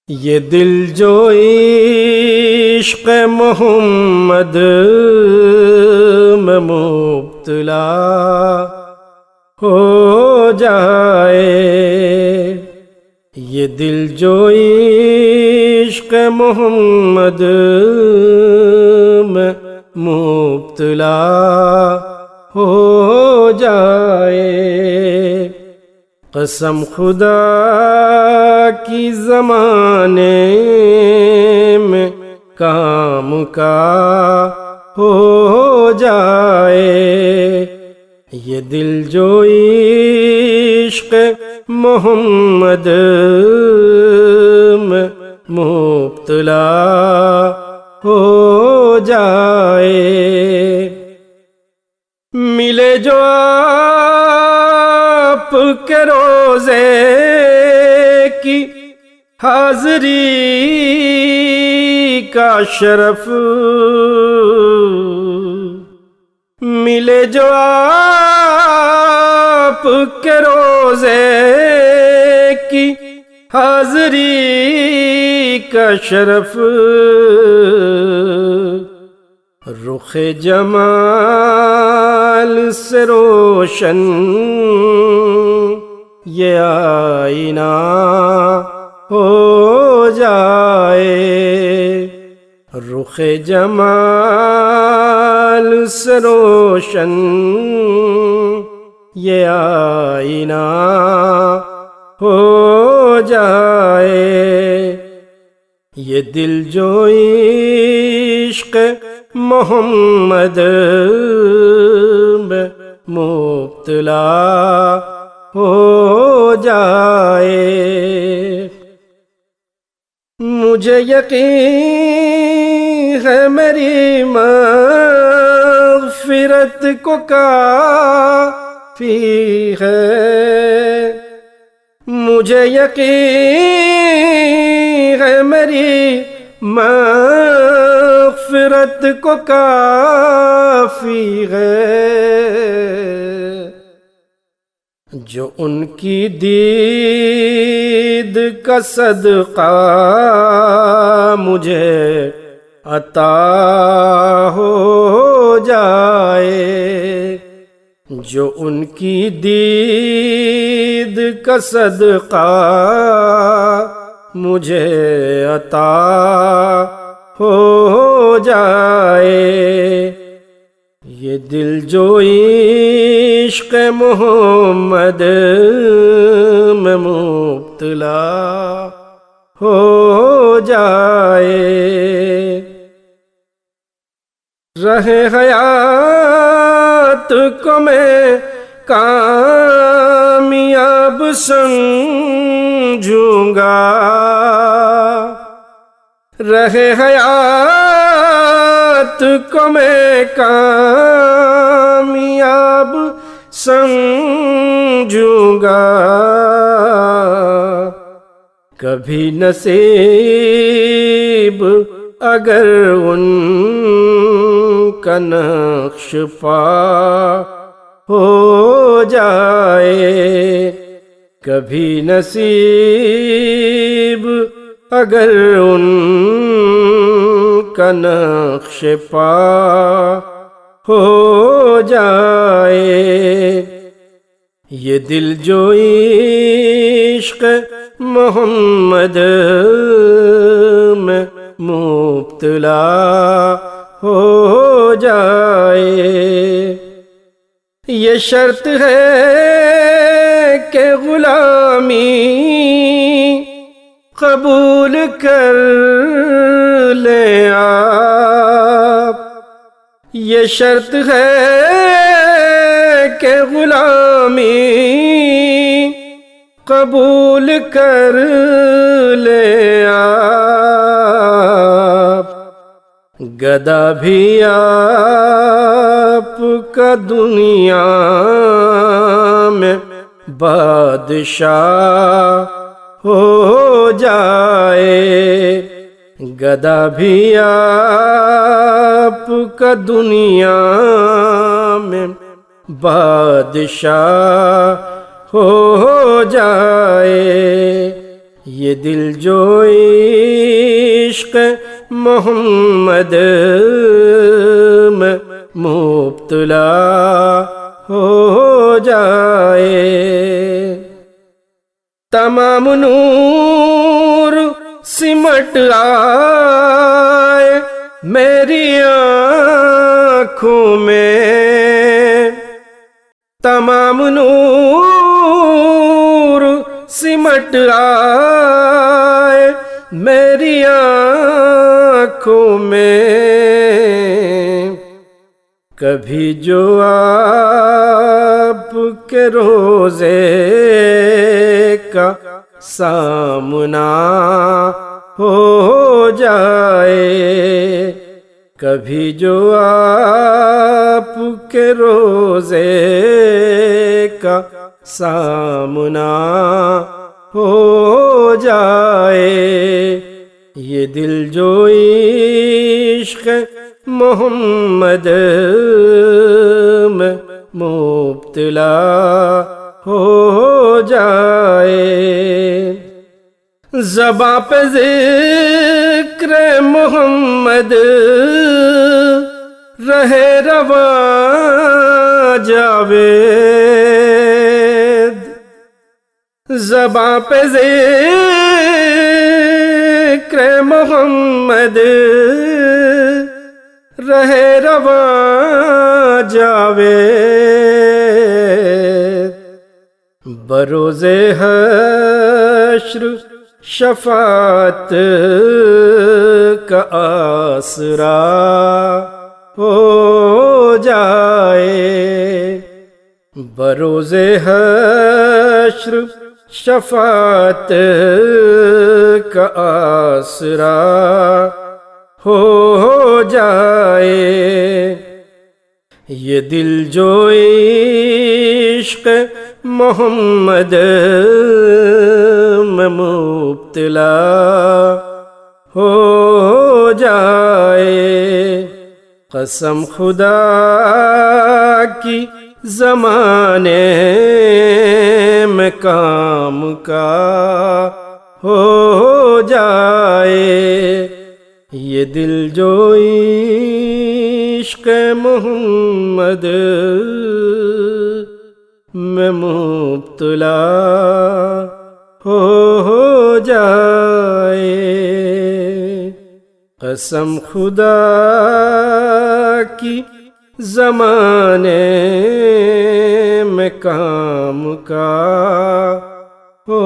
یہ دل جو عشق محمد میں مبتلا ہو جائے، یہ دل جو عشق محمد میں مبتلا ہو جائے، قسم خدا کی زمانے میں کام کا ہو جائے، یہ دل جو عشق محمد میں مبتلا ہو جائے، ملے جو آپ کے روزے کی حاضری کا شرف، ملے جو آپ کے روزے کی حاضری کا شرف، رخ جمال سے روشن یہ آئینہ ہو جائے، رخ جمال سے روشن یہ آئینہ ہو جائے، یہ دل جو عشق محمد میں مبتلا ہو جائے، مجھے یقین ہے میری مغفرت کو کافی ہے، مجھے یقین ہے میری مغفرت کو کافی ہے، جو ان کی دید کا صدقہ مجھے عطا ہو جائے، جو ان کی دید کا صدقہ مجھے عطا ہو جائے، یہ دل جو عشق محمد میں مبتلا ہو جائے، رہے حیات کو میں کامیاب سمجھوں گا، رہے حیات کو میں کامیاب سمجھوں گا، کبھی نصیب اگر ان کا نقش پا ہو جائے، کبھی نصیب اگر ان کا نقش پا ہو جائے، یہ دل جو عشق محمد میں مبتلا ہو جائے، یہ شرط ہے کہ غلامی قبول کر لیں آپ، یہ شرط ہے کہ غلامی قبول کر لیں آپ، گدا بھی آپ کا دنیا میں بادشاہ ہو جائے، گدا بھی آپ کا دنیا میں بادشاہ ہو جائے، یہ دل جو عشق محمد میں مبتلا ہو جائے، تمام نور سمٹ آئے میری آنکھوں میں، تمام نور سمٹ آئے میری آنکھوں میں، کبھی جو آپ کے روزے کا سامنا ہو جائے، کبھی جو آپ کے روزے کا سامنا ہو جائے، یہ دل جو عشق محمد میں مبتلا ہو جائے، زباں پہ ذکر محمد رہے رواں جاوید، زباں پہ ذکر محمد رہے رواں جاوید، بروز حشر شفاعت کا آسرا ہو جائے، بروز حشر شفاعت کا آسرا ہو جائے، یہ دل جو عشق محمد میں مبتلا ہو جائے، قسم خدا کی زمانے میں کام کا ہو جائے، یہ دل جو عشق محمد میں مبتلا ہو جائے، قسم خدا کی زمانے میں کام کا ہو